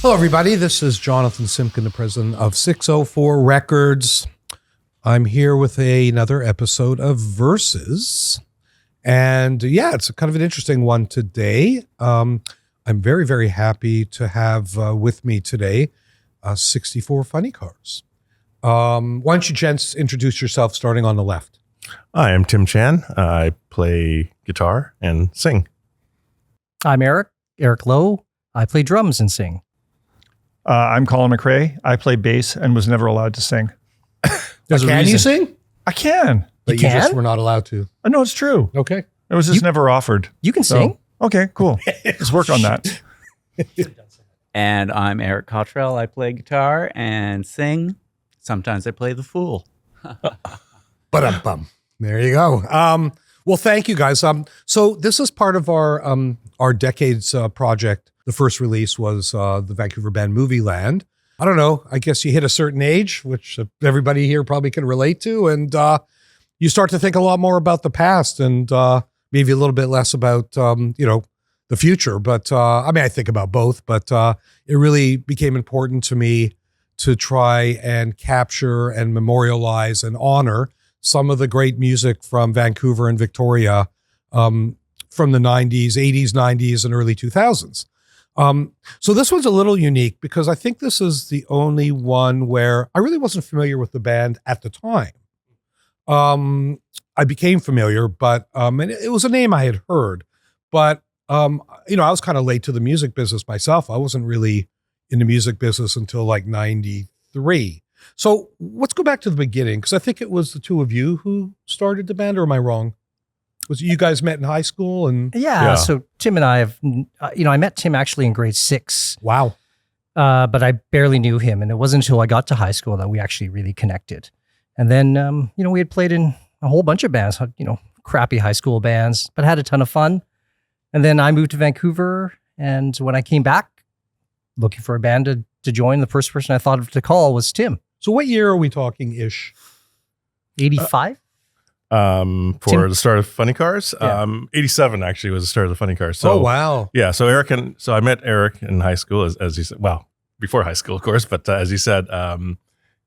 Hello, everybody. This is Jonathan Simkin, the president of 604 Records. I'm here with another episode of Versus. And yeah, it's kind of an interesting one today. I'm very, very happy to have with me today 64 Funnycars. Why don't you gents introduce yourself starting on the left? Hi, I'm Tim Chan. I play guitar and sing. I'm Eric Lowe. I play drums and sing. I'm Colin McRae. I play bass and was never allowed to sing. Can you sing? I can. But you just were not allowed to. No, it's true. Okay. It was just never offered. You can sing. Okay, cool. Let's work on that. And I'm Eric Cottrell. I play guitar and sing. Sometimes I play the fool. Ba-dum-bum. There you go. Well, thank you guys. So this is part of our Decades project. The first release was the Vancouver band Movie Land. I don't know. I guess you hit a certain age, which everybody here probably can relate to, and you start to think a lot more about the past and maybe a little bit less about the future. But I think about both. But it really became important to me to try and capture and memorialize and honor some of the great music from Vancouver and Victoria from the 90s, 80s, 90s, and early 2000s. So this one's a little unique because I think this is the only one where I really wasn't familiar with the band at the time. I became familiar, but and it was a name I had heard. But I was kind of late to the music business myself. I wasn't really in the music business until like 93. So let's go back to the beginning, because I think it was the two of you who started the band, or am I wrong? Was it you guys met in high school? And Yeah. So Tim and I have, I met Tim actually in grade 6. Wow. But I barely knew him. And it wasn't until I got to high school that we actually really connected. And then, we had played in a whole bunch of bands, crappy high school bands, but had a ton of fun. And then I moved to Vancouver. And when I came back looking for a band to join, the first person I thought of to call was Tim. So what year are we talking ish? 85? For the start of Funnycars. 87 actually was the start of the Funnycars. So, oh, wow. Yeah. So I met Eric in high school, as he said, well, before high school, of course, but as he said,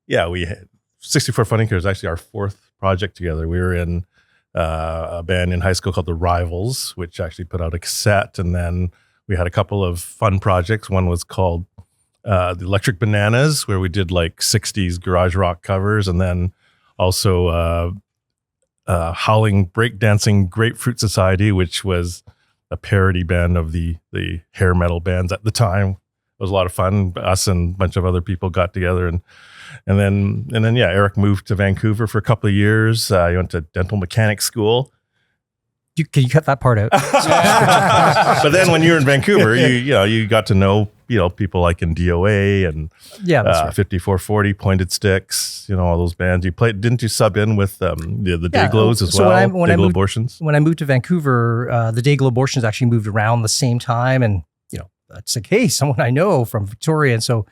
we had 64 Funnycars, actually our fourth project together. We were in a band in high school called The Rivals, which actually put out a cassette. And then we had a couple of fun projects. One was called The Electric Bananas, where we did like 60s garage rock covers. And then also Howling Breakdancing Grapefruit Society, which was a parody band of the hair metal bands at the time. It was a lot of fun. Us and a bunch of other people got together, and then Eric moved to Vancouver for a couple of years. He went to dental mechanic school. Can you cut that part out? But then when you were in Vancouver, you got to know people like in DOA and that's right. 5440, Pointed Sticks, all those bands. You played, didn't you sub in with the Dayglows as well? Dayglow Abortions. When I moved to Vancouver, the Dayglow Abortions actually moved around the same time, and that's like, hey, someone I know from Victoria, and so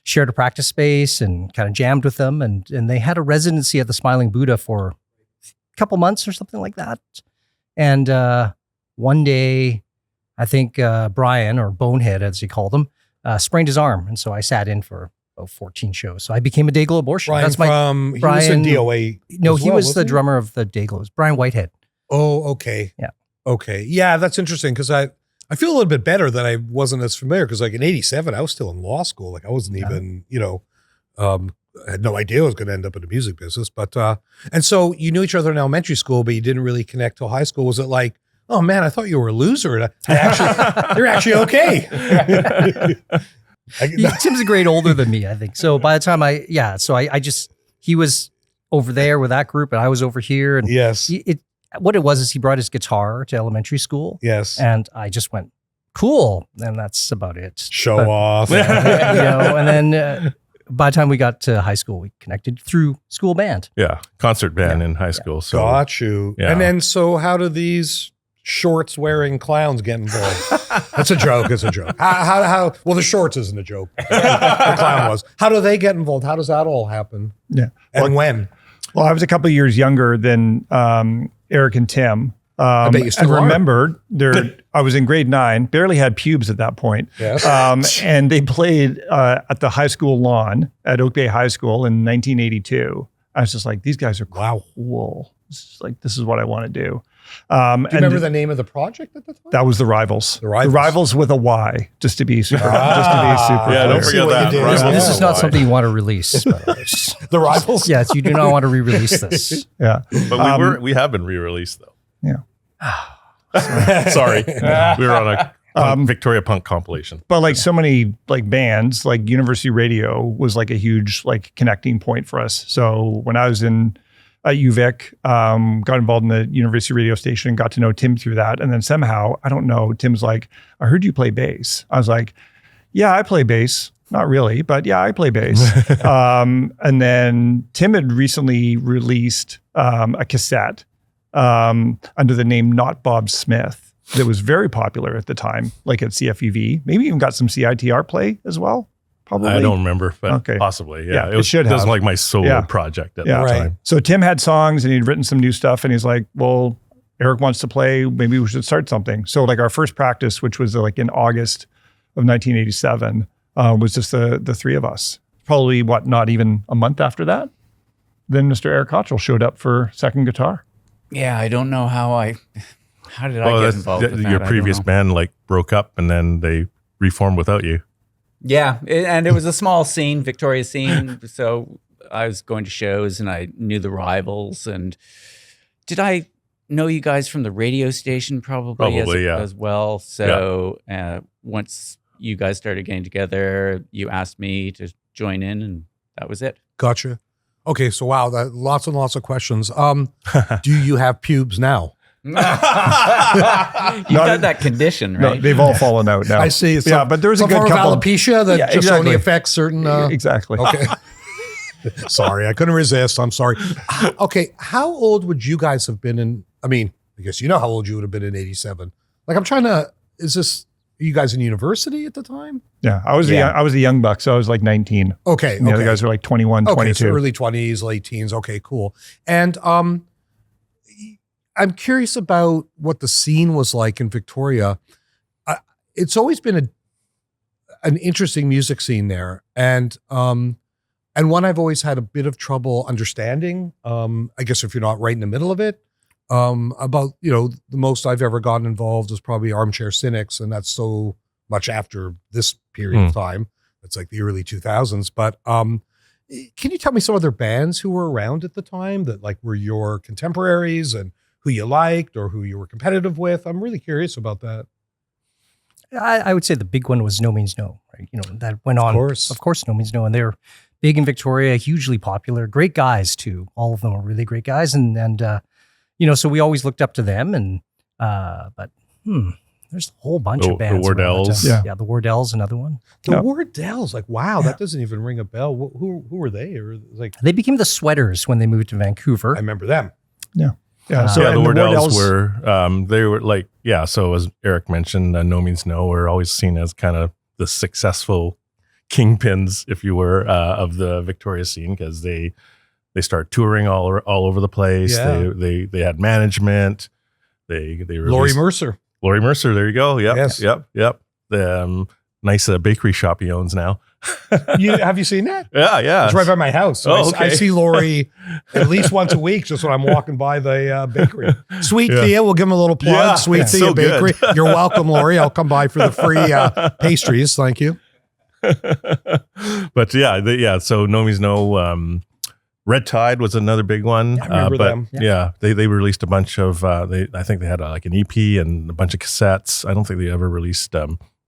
shared a practice space and kind of jammed with them, and they had a residency at the Smiling Buddha for a couple months or something like that. And one day, I think Brian, or Bonehead as he called him, sprained his arm. And so I sat in for 14 shows. So I became a Dayglow Abortion. Brian That's Brian, he was in DOA. No, he was the drummer of the Dayglows. Brian Whitehead. Oh, okay. Yeah. Okay. Yeah, that's interesting, because I feel a little bit better that I wasn't as familiar, because like in 87, I was still in law school. Like I wasn't even, I had no idea I was going to end up in the music business. But, and so you knew each other in elementary school, but you didn't really connect till high school. Was it like, oh man, I thought you were a loser. And you're actually okay. Tim's a grade older than me, I think. So by the time he was over there with that group and I was over here. And yes. What it was is he brought his guitar to elementary school. Yes. And I just went, cool. And that's about it. Show off. And then by the time we got to high school, we connected through school band. Yeah. Concert band in high school. So got you. Yeah. And then, so how do these shorts wearing clowns get involved? That's a joke. It's a joke. How, well, the shorts isn't a joke. The clown was. How do they get involved? How does that all happen? Yeah. And when? Well, I was a couple of years younger than Eric and Tim. I bet you still I are. remember I was in grade 9, barely had pubes at that point. Yes. And they played at the high school lawn at Oak Bay High School in 1982. I was just like, these guys are cool. This is what I want to do. Do you remember the name of the project at the time? That was the Rivals. The Rivals. The Rivals with a Y, just to be super. Yeah, don't forget that. This is not something you want to release. The Rivals? Yes, you do not want to re-release this. Yeah. But we have been re-released though. Yeah. Sorry. We were on a Victoria Punk compilation. But like so many like bands, like University Radio was like a huge like connecting point for us. So when I was at UVic, got involved in the University Radio station, got to know Tim through that. And then somehow, I don't know, Tim's like, I heard you play bass. I was like, yeah, I play bass. Not really, but yeah, I play bass. And then Tim had recently released a cassette under the name Not Bob Smith that was very popular at the time, like at CFUV. Maybe even got some CITR play as well. Probably. I don't remember, but possibly. Yeah, it should have. was like my solo project at that time. So Tim had songs and he'd written some new stuff, and he's like, well, Eric wants to play. Maybe we should start something. So like our first practice, which was like in August of 1987, was just the three of us. Probably not even a month after that, then Mr. Eric Cottrell showed up for second guitar. Yeah, I don't know how did I get involved with that? Your previous band like broke up and then they reformed without you. Yeah, and it was a small scene, Victoria scene. So I was going to shows and I knew the Rivals. And did I know you guys from the radio station probably as well? So once you guys started getting together, you asked me to join in and that was it. Gotcha. Okay, so wow, lots and lots of questions. Do you have pubes now? You've got that condition, right? No, they've all fallen out now. I see. But there's a good form couple of alopecia that just only affects certain. Exactly. Okay. Sorry, I couldn't resist. I'm sorry. Okay, how old would you guys have been in? I mean, I guess you know how old you would have been in '87. Like, I'm trying to. Are you guys in university at the time? Yeah, I was a young buck, so I was like 19. Okay. And the other guys were like 21, 22. So early 20s, late teens. Okay, cool. And I'm curious about what the scene was like in Victoria. It's always been an interesting music scene there, and one I've always had a bit of trouble understanding. I guess if you're not right in the middle of it. About the most I've ever gotten involved is probably Armchair Cynics, and that's so much after this period of time. It's like the early 2000s. But can you tell me some other bands who were around at the time that like were your contemporaries and who you liked or who you were competitive with? I'm really curious about that. I would say the big one was No Means No, right? That went on. Of course, No Means No, and they're big in Victoria, hugely popular, great guys too. All of them are really great guys, and so we always looked up to them, and there's a whole bunch of bands. The Wardells. Yeah, the Wardells, another one. The Wardells, like, wow, that doesn't even ring a bell. Who were they? Or like they became the Sweaters when they moved to Vancouver. I remember them. Yeah. Yeah, so the Wardells were, they were like, so as Eric mentioned, No Means No were always seen as kind of the successful kingpins, if you were, of the Victoria scene, because they start touring all over the place. Yeah. They had management. They Laurie Mercer. Laurie Mercer, there you go. Yep. Yes. Yep. The nice bakery shop he owns now. Have you seen that? Yeah. It's right by my house. So okay. I see Laurie at least once a week just when I'm walking by the bakery. Sweet Thea, we'll give him a little plug. Yeah, Sweet Thea so Bakery. good. You're welcome, Laurie. I'll come by for the free pastries. Thank you. But so No Means No. Red Tide was another big one. I remember them. Yeah, they released a bunch of. I think they had like an EP and a bunch of cassettes. I don't think they ever released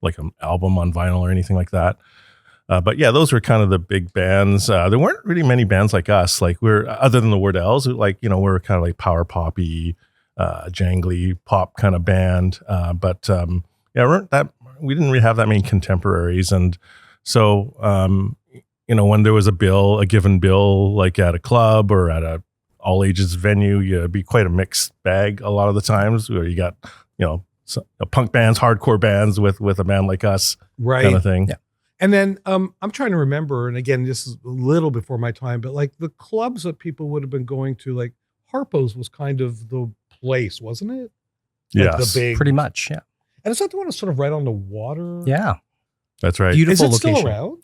like an album on vinyl or anything like that. But yeah, those were kind of the big bands. There weren't really many bands like us. Like we're other than the Wardells, like we're kind of like power poppy, jangly pop kind of band. But we didn't really have that many contemporaries, and so when there was a given bill, like at a club or at a all ages venue, it'd be quite a mixed bag a lot of the times where you got, punk bands, hardcore bands with a band like us, right, kind of thing. Yeah. And then I'm trying to remember, and again, this is a little before my time, but like the clubs that people would have been going to, like Harpo's was kind of the place, wasn't it? Like Yes. the big, Pretty much, yeah. And is that the one that's sort of right on the water? Yeah. That's right. Is Beautiful it location. still around?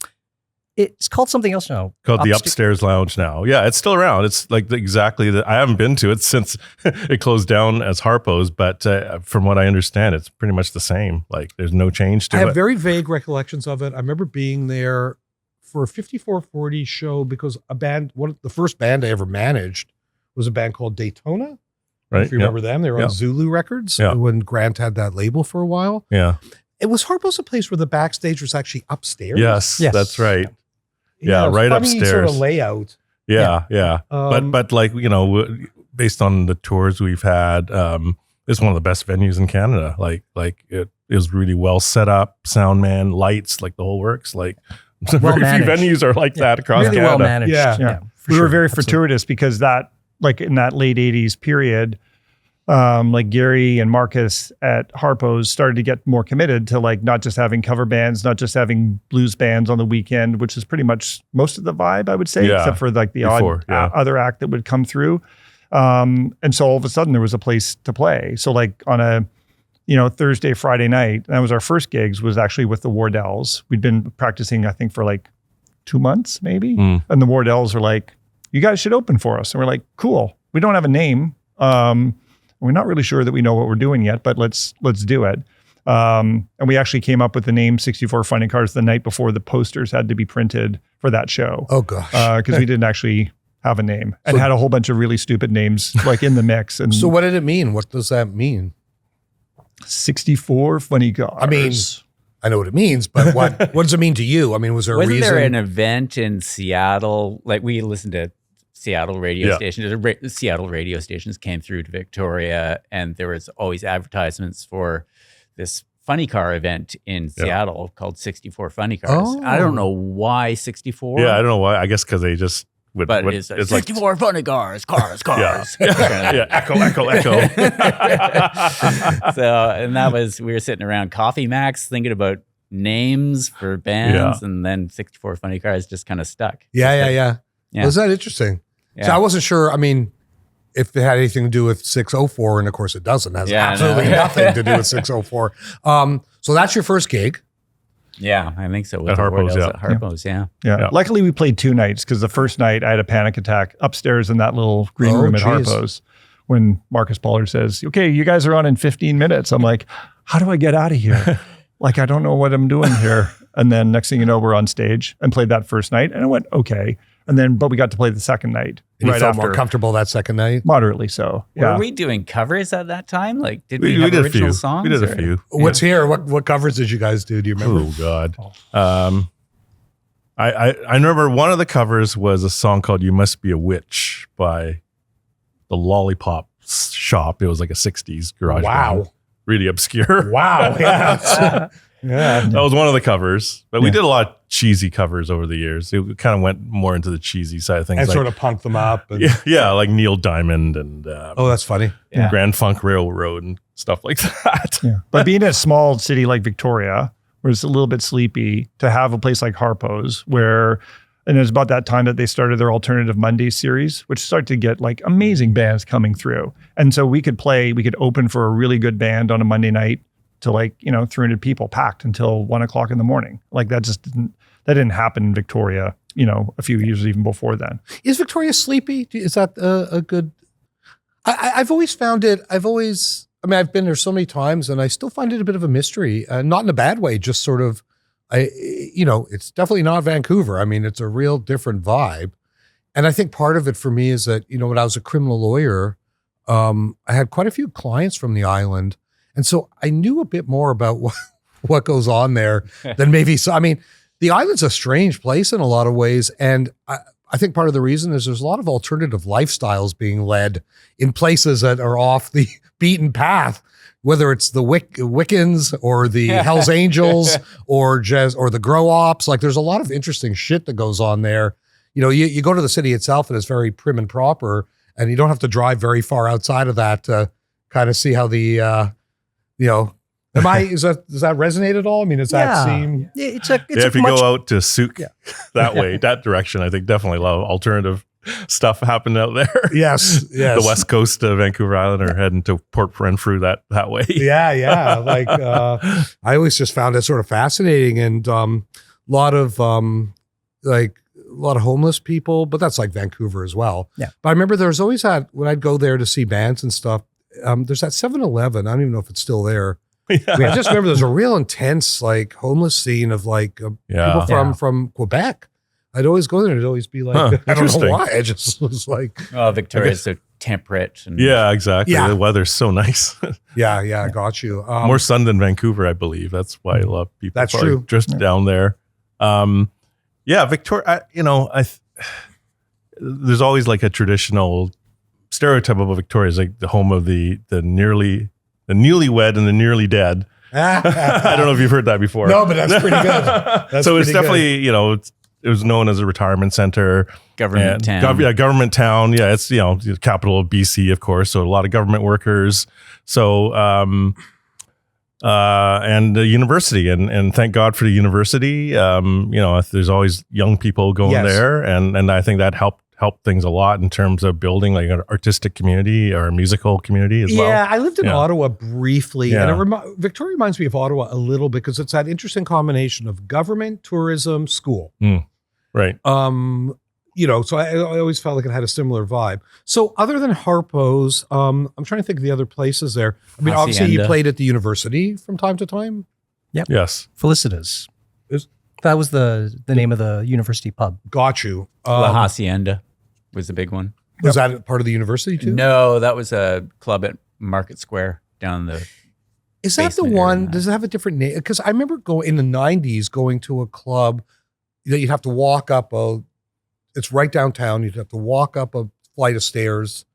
It's called something else now. Called the Upstairs Lounge now. Yeah, it's still around. It's like exactly that. I haven't been to it since it closed down as Harpo's, but from what I understand, it's pretty much the same. Like there's no change to I it. have very vague recollections of it. I remember being there for a 5440 show because the first band I ever managed was a band called Daytona. Right. If you remember them, they were on Zulu Records when Grant had that label for a while. Yeah. It was Harpo's a place where the backstage was actually upstairs. Yes, that's right. Yeah, right funny upstairs. sort of layout. Yeah. But like, based on the tours we've had, it's one of the best venues in Canada. Like it is really well set up, sound man, lights, like the whole works. Like very few venues are like that across really Canada. well managed. Yeah. We were very fortuitous because that, like in that late 80s period, like Gary and Marcus at Harpo's started to get more committed to like not just having cover bands, not just having blues bands on the weekend, which is pretty much most of the vibe, I would say, except for like the odd other act that would come through. And so all of a sudden there was a place to play. So like on a, Thursday, Friday night, that was our first gigs, was actually with the Wardells. We'd been practicing, I think, for like 2 months maybe. And the Wardells were like, you guys should open for us. And we're like, cool. We don't have a name. We're not really sure that we know what we're doing yet, but let's do it. And we actually came up with the name 64 Funnycars the night before the posters had to be printed for that show. Oh gosh. Because we didn't actually have a name and had a whole bunch of really stupid names like in the mix. And so what did it mean? What does that mean? 64 Funnycars. I mean, I know what it means, but what does it mean to you? I mean, was there a reason? Wasn't there an event in Seattle? Like we listened to Seattle radio stations. Seattle radio stations came through to Victoria, and there was always advertisements for this funny car event in Seattle called 64 Funny Cars. Oh. I don't know why 64. Yeah, I don't know why. I guess because they just would. But it's 64 funny cars. Yeah, echo. So, and that was, we were sitting around Coffee Max thinking about names for bands, and then 64 Funny Cars just kind of stuck. Yeah. Was that interesting? Yeah. So I wasn't sure. I mean, if it had anything to do with 604, and of course it doesn't. It has absolutely nothing to do with 604. So that's your first gig. Yeah, I think so. With At the Harpo's, Wardells at Harpo's, Yeah. Luckily, we played 2 nights because the first night I had a panic attack upstairs in that little green room at Harpo's when Marcus Pollard says, okay, you guys are on in 15 minutes. I'm like, how do I get out of here? Like, I don't know what I'm doing here. And then next thing you know, we're on stage and played that first night. And it went okay. And then, but we got to play the second night. And you felt more comfortable that second night? Moderately so. Were we doing covers at that time? Like, did we We have did original a few. songs? We did a few. What's here? What covers did you guys do? Do you remember? Oh God. I remember one of the covers was a song called "You Must Be a Witch" by the Lollipop Shop. It was like a 60s garage band. Really obscure. Wow. Yeah. That was one of the covers. But we did a lot of cheesy covers over the years. It kind of went more into the cheesy side of things. And like, sort of punk them up. And, like Neil Diamond and oh, that's funny. Grand Funk Railroad and stuff like that. Yeah. But being in a small city like Victoria, where it's a little bit sleepy, to have a place like Harpo's where, and it was about that time that they started their Alternative Mondays series, which started to get like amazing bands coming through. And so we could open for a really good band on a Monday night to 300 people packed until 1 o'clock in the morning. Like that didn't happen in Victoria, a few years even before then. Is Victoria sleepy? Is that a good, I've always found it, I've been there so many times and I still find it a bit of a mystery, not in a bad way, just sort of, it's definitely not Vancouver. I mean, it's a real different vibe. And I think part of it for me is that, when I was a criminal lawyer, I had quite a few clients from the island. And so I knew a bit more about what goes on there than maybe. So, I mean, the island's a strange place in a lot of ways. And I think part of the reason is there's a lot of alternative lifestyles being led in places that are off the beaten path, whether it's the Wiccans or the Hells Angels or the Grow Ops. Like there's a lot of interesting shit that goes on there. You go to the city itself and it's very prim and proper, and you don't have to drive very far outside of that to kind of see how the, does that resonate at all? I mean, does that seem? It's if you go out to Souk that way, that direction, I think definitely a lot of alternative stuff happened out there. Yes, yes. The west coast of Vancouver Island are heading to Port Renfrew that way. Yeah. Like I always just found it sort of fascinating, and lot of like a lot of homeless people, but that's like Vancouver as well. Yeah. But I remember there was always that when I'd go there to see bands and stuff. There's that 7-Eleven. I don't even know if it's still there. Yeah. I just remember there's a real intense like homeless scene of like people from Quebec. I'd always go there and it'd always be like, I don't know interesting. why. I just was like, Oh, Victoria's so temperate. And Yeah, exactly. Yeah. The weather's so nice. yeah, got you. More sun than Vancouver, I believe. That's why a lot of people That's probably true. just down there. Victoria, there's always like a traditional stereotype of Victoria is like the home of the newlywed and the nearly dead. I don't know if you've heard that before. No, but that's pretty good. That's So it's pretty definitely, it was known as a retirement center. government town. Government town. Yeah, it's, the capital of BC, of course. So a lot of government workers. So, and the university. And thank God for the university. There's always young people going Yes. there. And I think that helped things a lot in terms of building like an artistic community or a musical community as well. Yeah, I lived in Yeah. Ottawa briefly, Yeah. and Victoria reminds me of Ottawa a little because it's that interesting combination of government, tourism, school. Right. So I always felt like it had a similar vibe. So other than Harpo's, I'm trying to think of the other places there. I mean, obviously you Hacienda. played at the university from time to time. Yes. Felicitas. Is- That was the name of the university pub. Got you. La Hacienda was the big one. Was that part of the university too? No, that was a club at Market Square down the. Is that the basement one? area. Does it have a different name? Because I remember going in the 90s going to a club that you'd have to walk up it's right downtown. You'd have to walk up a flight of stairs.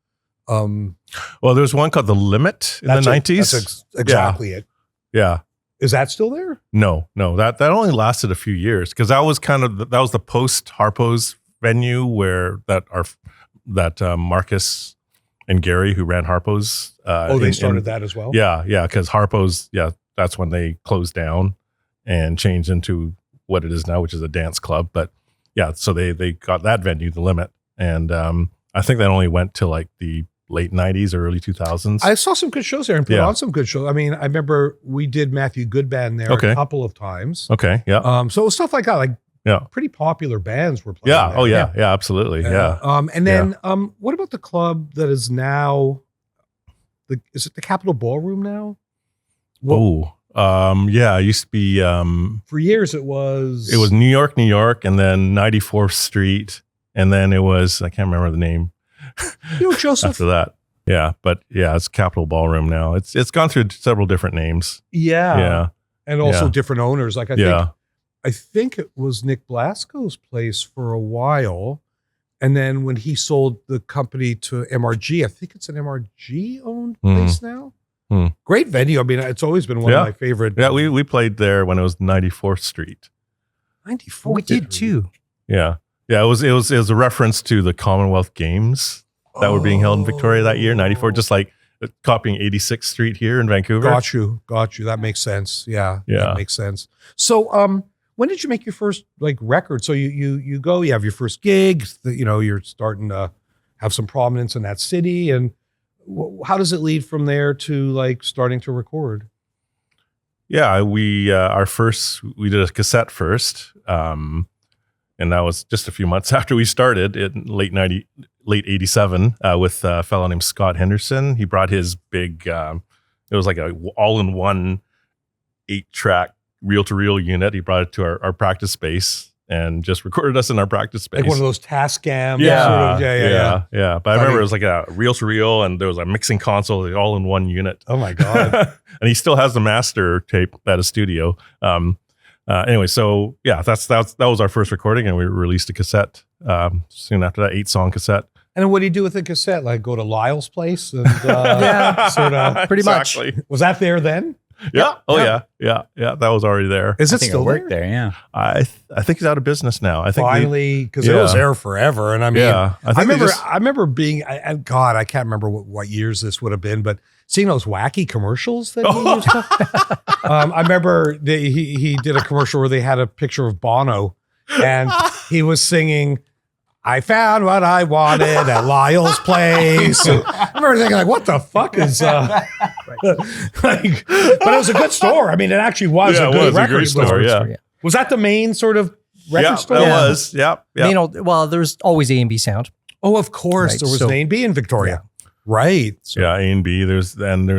Well, there was one called The Limit in the That's it. 90s. That's exactly it. Yeah. Is that still there? No, that only lasted a few years because that was that was the post Harpo's venue where that Marcus and Gary who ran Harpo's. They started that as well? Yeah, because Harpo's, that's when they closed down and changed into what it is now, which is a dance club. But yeah, so they got that venue, The Limit, and I think that only went to like the late 90s or early 2000s. I saw some good shows there and put Yeah. on some good shows. I mean, I remember we did Matthew Goodband there Okay. a couple of times. Okay, yeah. So it was stuff like that, like Yeah. pretty popular bands were playing Yeah. there. Oh, yeah. Yeah, absolutely. Yeah. And then what about the club that is now is it the Capitol Ballroom now? Oh, it used to be, For years it was New York, and then 94th Street. And then it was, I can't remember the name Joseph. after that. Yeah. But yeah, it's Capitol Ballroom now. It's gone through several different names. Yeah. Yeah. And also Yeah. different owners. Like I think it was Nick Blasco's place for a while. And then when he sold the company to MRG, I think it's an MRG owned place now. Great venue. I mean, it's always been one of my favorite. Yeah. We played there when it was 94th Street. 94. We did too. Yeah. Yeah. It was a reference to the Commonwealth Games that were being held in Victoria that year, 94, just like copying 86th Street here in Vancouver. Got you. That makes sense. Yeah. Yeah. That makes sense. So, when did you make your first like record? So you go, you have your first gig, you're starting to have some prominence in that city. And how does it lead from there to like starting to record? Yeah, we did a cassette first. And that was just a few months after we started in late 87 with a fellow named Scott Henderson. He brought his big, it was like a all-in-one 8-track reel-to-reel unit. He brought it to our practice space and just recorded us in our practice space. Like one of those Tascam. Yeah. Yeah. But I remember it was like a reel-to-reel and there was a mixing console like all in one unit. Oh my God. And he still has the master tape at a studio. Anyway, so yeah, that was our first recording, and we released a cassette soon after that, 8-song cassette. And then what do you do with the cassette? Like go to Lyle's place and Sort of, pretty much. was that there then? Yeah. Oh yeah. That was already there. Is I it think still I worked there? there. Yeah. I think he's out of business now. I think Finally, because it was there forever. And I mean, I I remember being, God, I can't remember what years this would have been, but seeing those wacky commercials that he used to. I remember he did a commercial where they had a picture of Bono and he was singing, I found what I wanted at Lyle's place. And I remember thinking, like, what the fuck is like, but it was a good store. I mean, it actually was Yeah, a it good was a record great store, yeah. Was that the main sort of record Yeah, store? it was. Yeah. Well, there's always A&B Sound. Oh, of course. Right, There was so- an A&B in Victoria. Right. So Yeah, A&B. There's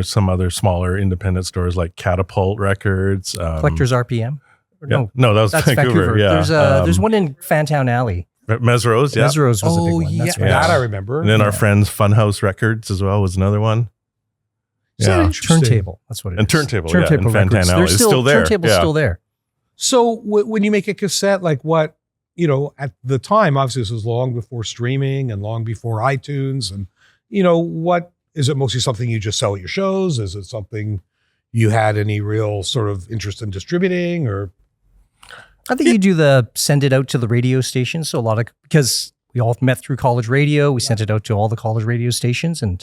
some other smaller independent stores like Catapult Records. Collectors RPM. Or Yeah. No, No, that was that's Vancouver. Vancouver. Yeah. There's one in Fantown Alley. Mesros, yeah. Mesros was a big Oh, one. yeah. That's right. That I remember. And then our friends Funhouse Records as well was another one. Is that Yeah. interesting? Turntable. That's what it is. And Turntable, yeah, Turntable in Fantan Records. Alley. They're It's still there. Turntable's Yeah. still there. So when you make a cassette, like what, at the time, obviously this was long before streaming and long before iTunes. And, what is it mostly something you just sell at your shows? Is it something you had any real sort of interest in distributing or? I think you do send it out to the radio stations. So because we all met through college radio, we sent it out to all the college radio stations, and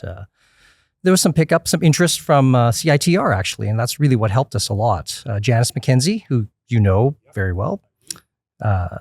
there was some pickup, some interest from CITR actually, and that's really what helped us a lot. Janice McKenzie, who you know very well,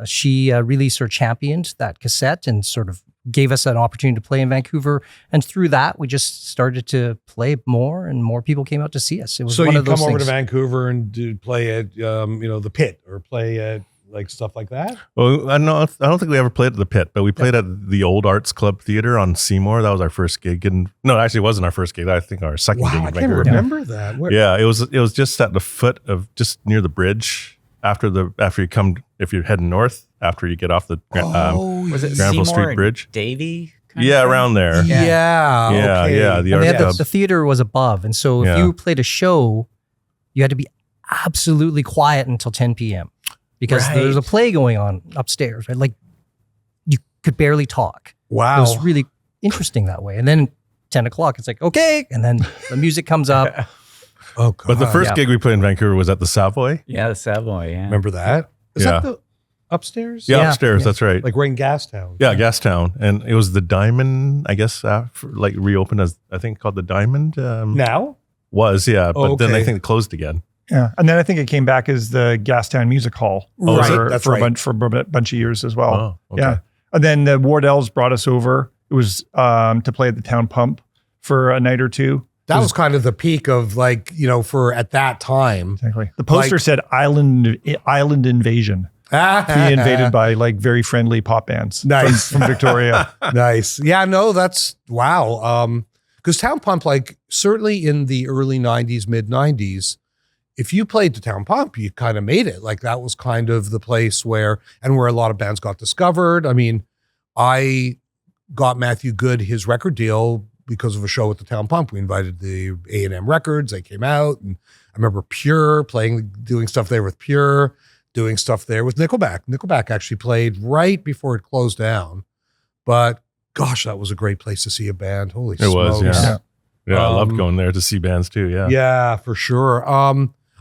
she really sort of championed that cassette and sort of gave us an opportunity to play in Vancouver, and through that we just started to play more, and more people came out to see us. It was So one you of those come over to things. Vancouver and play at, the Pit or play at like stuff like that? Well, I don't think we ever played at the Pit, but we played at the Old Arts Club Theater on Seymour. That was our first gig. And no, actually, it wasn't our first gig. I think our second Wow, gig I in can't Vancouver. remember that. Where- Yeah, it was just at the foot of just near the bridge if you're heading north after you get off the Was it Granville Seymour Street and Bridge? Davie? kind of yeah, thing? around there. Yeah. Yeah, okay. yeah, the And they Arts had Club. the theater was above, and so if Yeah. you played a show, you had to be absolutely quiet until 10 p.m. because Right. there's a play going on upstairs, right? Like you could barely talk. It Wow. was really interesting that way. And then 10 o'clock, it's like, okay. And then the music comes up. Oh, God. But the first Yeah. gig we played in Vancouver was at the Savoy. Yeah, the Savoy. Yeah. Remember that? Is Yeah. that the upstairs? Yeah, Yeah. upstairs. Yeah. That's right. Like we're in Gastown. Yeah, Gastown, and it was the Diamond. I guess reopened as I think called the Diamond. Now? Was yeah, but then I Okay. think it closed again. Yeah, and then I think it came back as the Gastown Music Hall Right, for, that's for right. a bunch of years as well. Oh, okay. Yeah, and then the Wardells brought us over. It was to play at the Town Pump for a night or two. That was kind of the peak of like, for at that time. Exactly. The poster Like- said Island Invasion. Be invaded by like very friendly pop bands Nice. from Victoria. Nice. Yeah, no, that's wow. Because Town Pump, like certainly in the early 90s, mid 90s, if you played to Town Pump, you kind of made it. Like that was kind of the place where a lot of bands got discovered. I mean, I got Matthew Good his record deal because of a show at the Town Pump. We invited the A&M Records. They came out, and I remember Pure doing stuff there with Pure, doing stuff there with Nickelback. Nickelback actually played right before it closed down, but gosh, that was a great place to see a band. Holy It was, smokes. yeah. Yeah, I loved Um, going there to see bands too. Yeah. Yeah, for sure.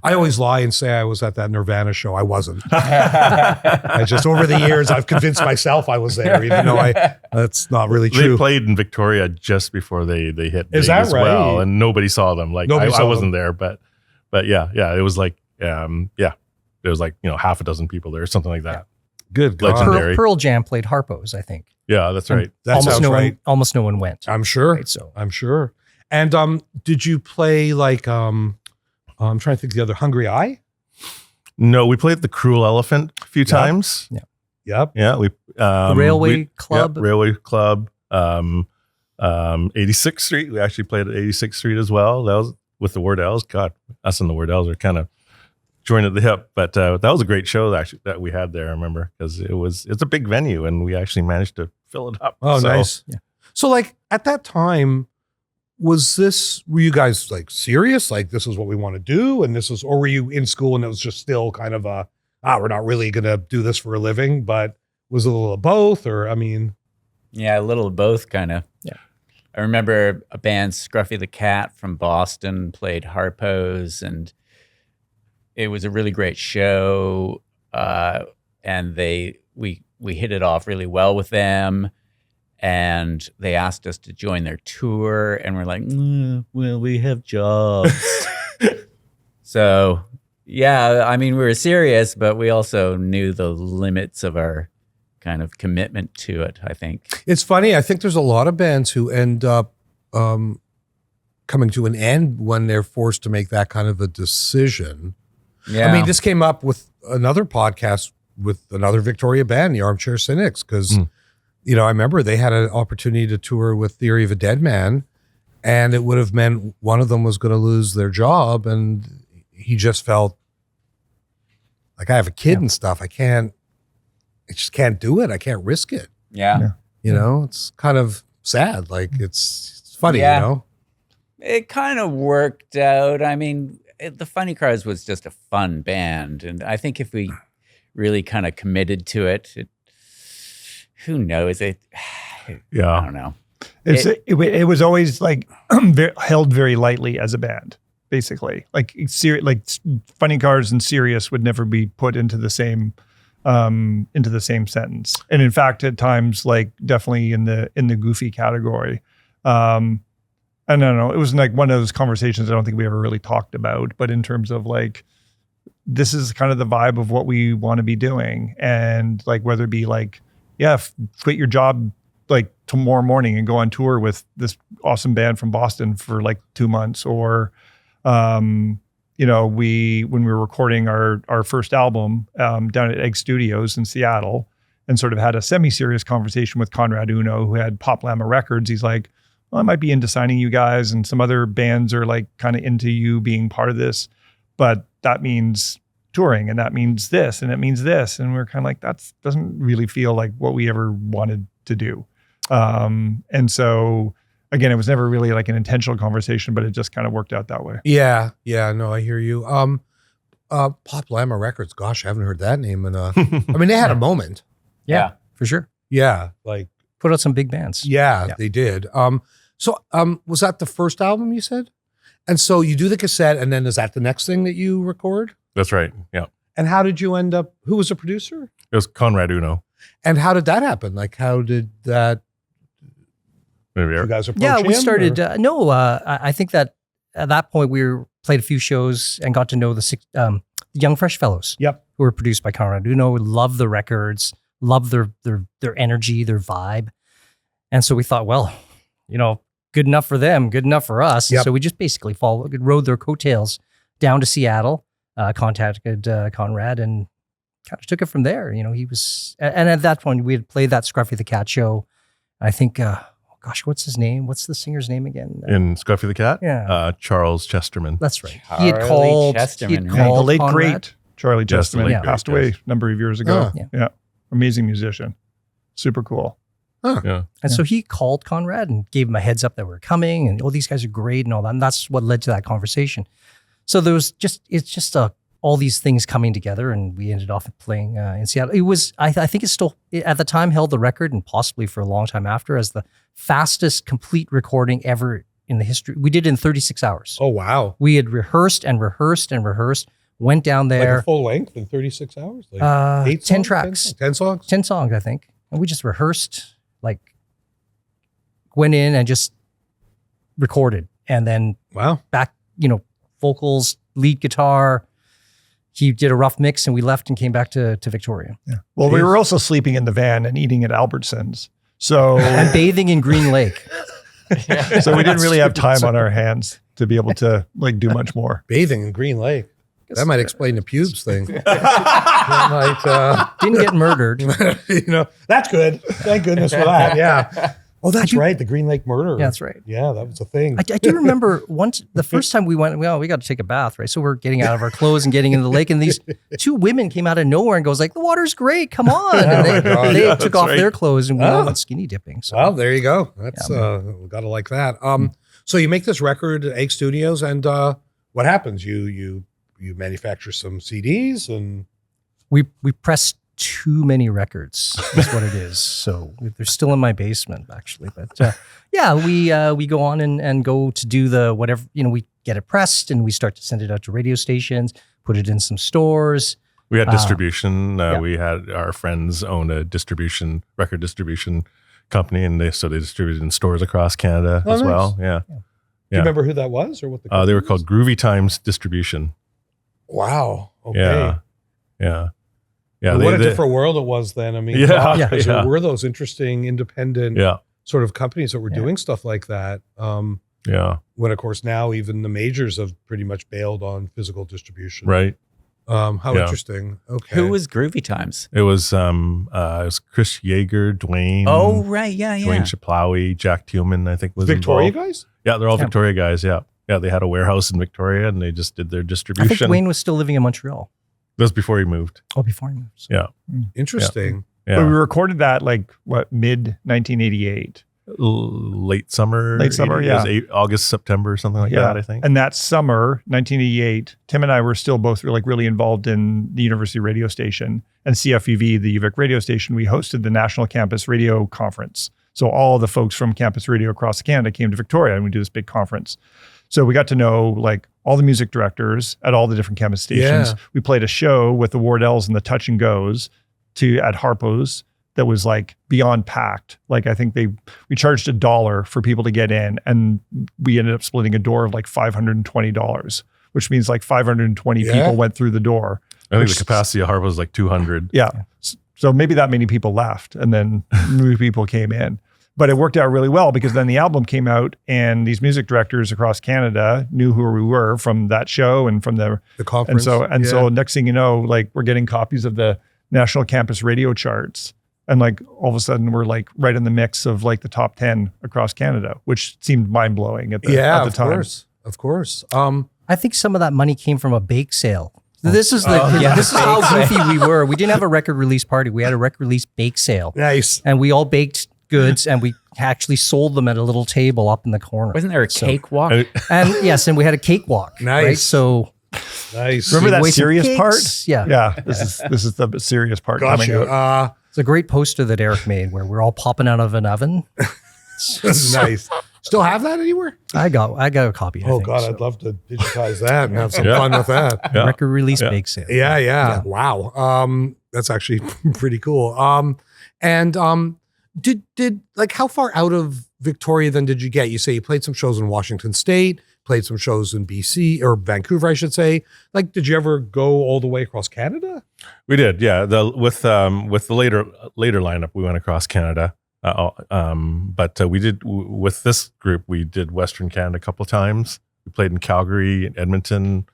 I always lie and say I was at that Nirvana show. I wasn't. I just over the years I've convinced myself I was there, even though that's not really They true. played in Victoria just before they hit big Is that as well, right? and nobody saw them. Like Nobody I saw wasn't there, but yeah, it was like there was like half a dozen people there, something like that. Good God. Legendary. Pearl Jam played Harpo's, I think. Yeah, that's right. That sounds right. Almost no one went. I'm sure. Right, so I'm sure. And did you play like I'm trying to think of the other Hungry Eye? No, we played the Cruel Elephant a few times. Yep. Yeah, we the Railway Club. Yep, Railway Club. 86th Street. We actually played at 86th Street as well. That was with the Wardells. God, us and the Wardells are kind of joined at the hip. But that was a great show that we had there. I remember because it's a big venue and we actually managed to fill it up. Oh, So, nice. Yeah. So like at that time, were you guys like serious? Like this is what we want to do? And or were you in school and it was just still kind of we're not really going to do this for a living, but was it a little of both? Or, I mean, Yeah, a little of both, kind of. Yeah. I remember a band, Scruffy the Cat from Boston, played Harpo's, and it was a really great show. And we hit it off really well with them, and they asked us to join their tour, and we're like, well, we have jobs. So, yeah, I mean, we were serious, but we also knew the limits of our kind of commitment to it, I think. It's funny. I think there's a lot of bands who end up coming to an end when they're forced to make that kind of a decision. Yeah. I mean, this came up with another podcast with another Victoria band, the Armchair Cynics, because, you know, I remember they had an opportunity to tour with Theory of a Dead Man, and it would have meant one of them was going to lose their job, and he just felt like, I have a kid and stuff. I just can't do it. I can't risk it. Yeah. You know, it's kind of sad. Like it's funny, Yeah. you know? It kind of worked out. I mean, the Funnycars was just a fun band. And I think if we really kind of committed to it, who knows? I don't know. It was always like held very lightly as a band, basically. Like Funnycars and Serious would never be put into the same sentence. And in fact, at times, like definitely in the goofy category. I don't know. It was like one of those conversations I don't think we ever really talked about, but in terms of like, this is kind of the vibe of what we want to be doing. And like, whether it be like, quit your job like tomorrow morning and go on tour with this awesome band from Boston for like 2 months, or, you know, when we were recording our first album down at Egg Studios in Seattle, and sort of had a semi-serious conversation with Conrad Uno, who had Pop Llama Records. He's like, well, I might be into signing you guys, and some other bands are like kind of into you being part of this, but that means touring, and that means this, and it means this. And we're kind of like, that doesn't really feel like what we ever wanted to do. And so again, it was never really like an intentional conversation, but it just kind of worked out that way. Yeah. No, I hear you. Pop Llama Records. Gosh, I haven't heard that name in I mean, they had a moment. Yeah, for sure. Yeah. Like, Put out some big bands. yeah. They did. So was that the first album you said? And so you do the cassette, and then is that the next thing that you record? That's right. Yeah. And how did you end up, who was the producer? It was Conrad Uno. And how did that happen? Like, how did that, Maybe you Eric. guys approach Yeah, we him, started. or- I think that at that point played a few shows and got to know the Young Fresh Fellows. Yep. Who were produced by Conrad Uno. We loved the records, loved their energy, their vibe, and so we thought, well, you know, good enough for them, good enough for us. Yep. So we just basically rode their coattails down to Seattle, contacted Conrad, and kind of took it from there. You know, he was, and at that point we had played that Scruffy the Cat show. I think, gosh, what's his name? What's the singer's name again? In Scruffy the Cat? Yeah. Charles Chesterman. That's right. Charlie Chesterman, right? The late Conrad. great Charlie Yes, the Chesterman late passed great, away yes. a number of years ago. Oh. Yeah. Amazing musician. Super cool. Yeah. And so he called Conrad and gave him a heads up that we're coming, and these guys are great and all that. And that's what led to that conversation. So there was it's just all these things coming together, and we ended up playing in Seattle. It was, I think it's still, at the time, held the record, and possibly for a long time after, as the fastest complete recording ever in the history. We did it in 36 hours. Oh, wow. We had rehearsed and rehearsed and rehearsed, went down Like there. a full length in 36 hours? Like 10 songs? tracks. 10 songs? 10 songs, I think. And we just rehearsed, like, went in and just recorded. And then Wow. back, you know, vocals, lead guitar. He did a rough mix, and we left and came back to Victoria. Yeah. Well, we were also sleeping in the van and eating at Albertsons. So, And bathing in Green Lake. so we didn't really have time on our hands to be able to like do much more. Bathing in Green Lake. That might explain the pubes thing. That might, Didn't get murdered. you know, that's good. Thank goodness for that. Yeah. Oh, that's right. The Green Lake murder. Yeah, that's right. Yeah, that was a thing. I do remember the first time we went, well, we got to take a bath, right? So we're getting out of our clothes and getting into the lake, and these two women came out of nowhere and goes like, the water's great, come on. And my God. they Yeah, took that's off right. their clothes, and we all Oh. went skinny dipping. So Well, there you go. That's we gotta like that. So you make this record at Egg Studios, and what happens? You manufacture some CDs, and we pressed too many records is what it is. So they're still in my basement, actually. But we go on and go to do the whatever, you know, we get it pressed and we start to send it out to radio stations, put it in some stores. We had distribution. yeah. We had our friends own a record distribution company, and they distributed in stores across Canada Oh, as nice. well. Yeah. do you remember who that was or what the They company were was? called Groovy Times Distribution. Wow. Okay. Yeah. Yeah. Yeah, what a different world it was then. I mean, gosh, Yeah. 'cause there were those interesting independent Yeah, sort of companies that were doing stuff like that. yeah, When of course now even the majors have pretty much bailed on physical distribution. right. How Yeah. interesting. Okay. Who was Groovy Times? It was Chris Yeager, Dwayne. Oh, right. Yeah, Dwayne yeah. Chaplawi, Jack Tillman, I think was Victoria involved. guys? Yeah, they're all Yeah. Victoria guys. Yeah, yeah. They had a warehouse in Victoria, and they just did their I think distribution. Dwayne was still living in Montreal. That was before he moved. Oh, before he moved. Yeah, Interesting. yeah. But we recorded that like mid 1988. Late summer. Late summer, 80, it was August, September, something like that. I think. And that summer, 1988, Tim and I were still both really involved in the university radio station and CFUV, the UVic radio station. We hosted the National Campus Radio Conference. So all the folks from campus radio across Canada came to Victoria and we do this big conference. So we got to know like all the music directors at all the different campus stations. Yeah. We played a show with the Wardells and the Touch and Goes at Harpo's that was like beyond packed. Like I think we charged $1 for people to get in, and we ended up splitting a door of like $520, which means like 520 people went through the door. I think the capacity of Harpo was like 200. Yeah. So maybe that many people left and then new people came in. But it worked out really well because then the album came out and these music directors across Canada knew who we were from that show and from the conference. So next thing you know, like we're getting copies of the National Campus Radio charts. And like all of a sudden we're like right in the mix of like the top 10 across Canada, which seemed mind blowing at the time. Of course. I think some of that money came from a bake sale. This is this is how goofy we were. We didn't have a record release party. We had a record release bake sale. Nice. And we all baked goods and we actually sold them at a little table up in the corner. Wasn't there a cakewalk? And yes, and we had a cakewalk. Nice. Right? So Nice. Remember that Weigh some serious cakes. part? Yeah. Yeah. This is the serious part coming out. Gotcha. it's a great poster that Eric made where we're all popping out of an oven. Nice. Still have that anywhere? I got a copy. I Oh think, God, so. I'd love to digitize that and have some Yeah. fun with that. Yeah. Record release bake sale. Yeah. Wow. That's actually pretty cool. Did like how far out of Victoria then did you get? You say you played some shows in Washington State, played some shows in BC or Vancouver, I should say. Like, did you ever go all the way across Canada? We did, yeah. With the later lineup, we went across Canada. But we did with this group. We did Western Canada a couple of times. We played in Calgary, Edmonton,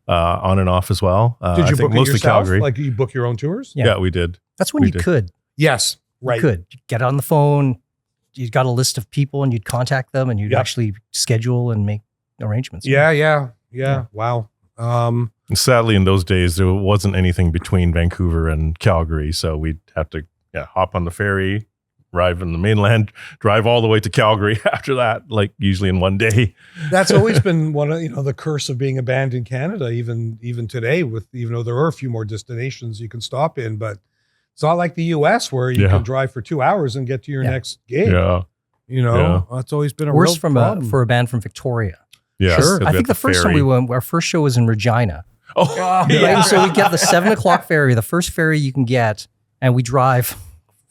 on and off as well. Did you I think book it mostly yourself? Calgary? Like you book your own tours? Yeah. Yeah, we did. That's when We you did. could. Yes. Right. You could. You'd get on the phone. You got a list of people and you'd contact them and you'd Yep. actually schedule and make arrangements. Yeah. Wow. And sadly, in those days, there wasn't anything between Vancouver and Calgary, so we'd have to hop on the ferry, arrive in the mainland, drive all the way to Calgary after that, like usually in one day. That's always been one of the curse of being a band in Canada, even today, even though there are a few more destinations you can stop in, but it's not like the US where you can drive for 2 hours and get to your next gig. Yeah, That's always been a Worse real problem. for a band from Victoria. yeah. Sure. 'cause we I had think the first time ferry. we went, our first show was in Regina. Oh, Right? And so we get the 7:00 ferry, the first ferry you can get, and we drive.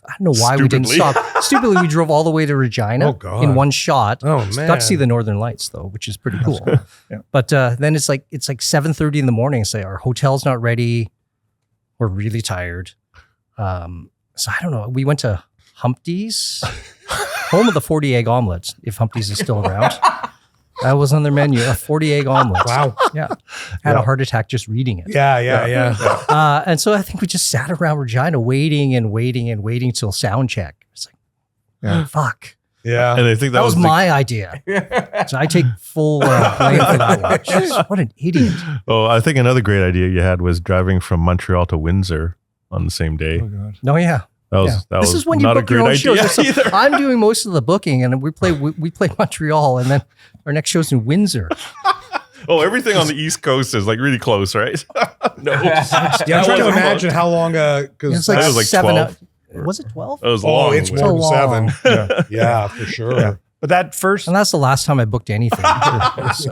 I don't know why we didn't Stupidly. stop. Stupidly, we drove all the way to Regina Oh, God. in one shot. Oh, man. Got to see the Northern Lights though, which is pretty cool. Yeah. But then it's like 7:30 in the morning. Say our hotel's not ready. We're really tired. So I don't know. We went to Humpty's, home of the 40 egg omelets. If Humpty's is still around, that was on their menu. A 40 egg omelet. Wow. Yeah, had a heart attack just reading it. Yeah. And so I think we just sat around Regina waiting till sound check. It's like, fuck. Yeah. and I think That was the- my idea. So I take full blame for that one. Jeez, what an idiot. Oh, I think another great idea you had was driving from Montreal to Windsor on the same day. Oh, God. No, yeah. That was Yeah. that This was is when you not a book your great own idea shows. So either. I'm doing most of the booking, and we play Montreal, and then our next show's in Windsor. Oh, everything on the East Coast is like really close, right? No, Yeah, I'm trying to imagine how long because It's like That was like 7. 12. Was it 12? That was oh, long. it's but- more than So long. 7. Yeah, for sure. Yeah. But that first, And that's the last time I booked anything. So,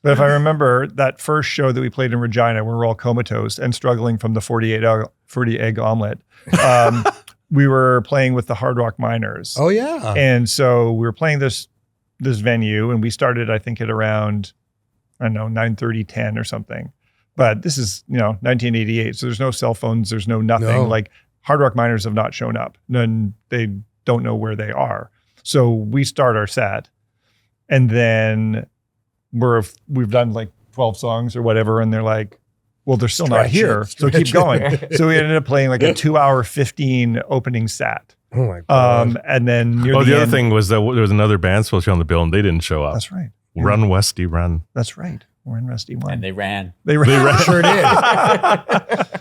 but if I remember that first show that we played in Regina, when we were all comatose and struggling from the 40 egg omelet, we were playing with the Hard Rock Miners. Oh yeah. And so we were playing this venue and we started, I think at around, I don't know, 9:30, 10 or something. But this is, 1988. So there's no cell phones. There's no nothing. No. Like Hard Rock Miners have not shown up. And they don't know where they are. So we start our set and then we've done like 12 songs or whatever. And they're like, well, they're still not Stretch here. it, So keep stretch going. it. So we ended up playing like a 2-hour 15 opening set. Oh my God. And then near Oh, the other end- thing was that there was another band supposed to be on the bill and they didn't show up. That's right. Run Westy Run. That's right. We're in Rusty One. And they ran. They ran. Sure did.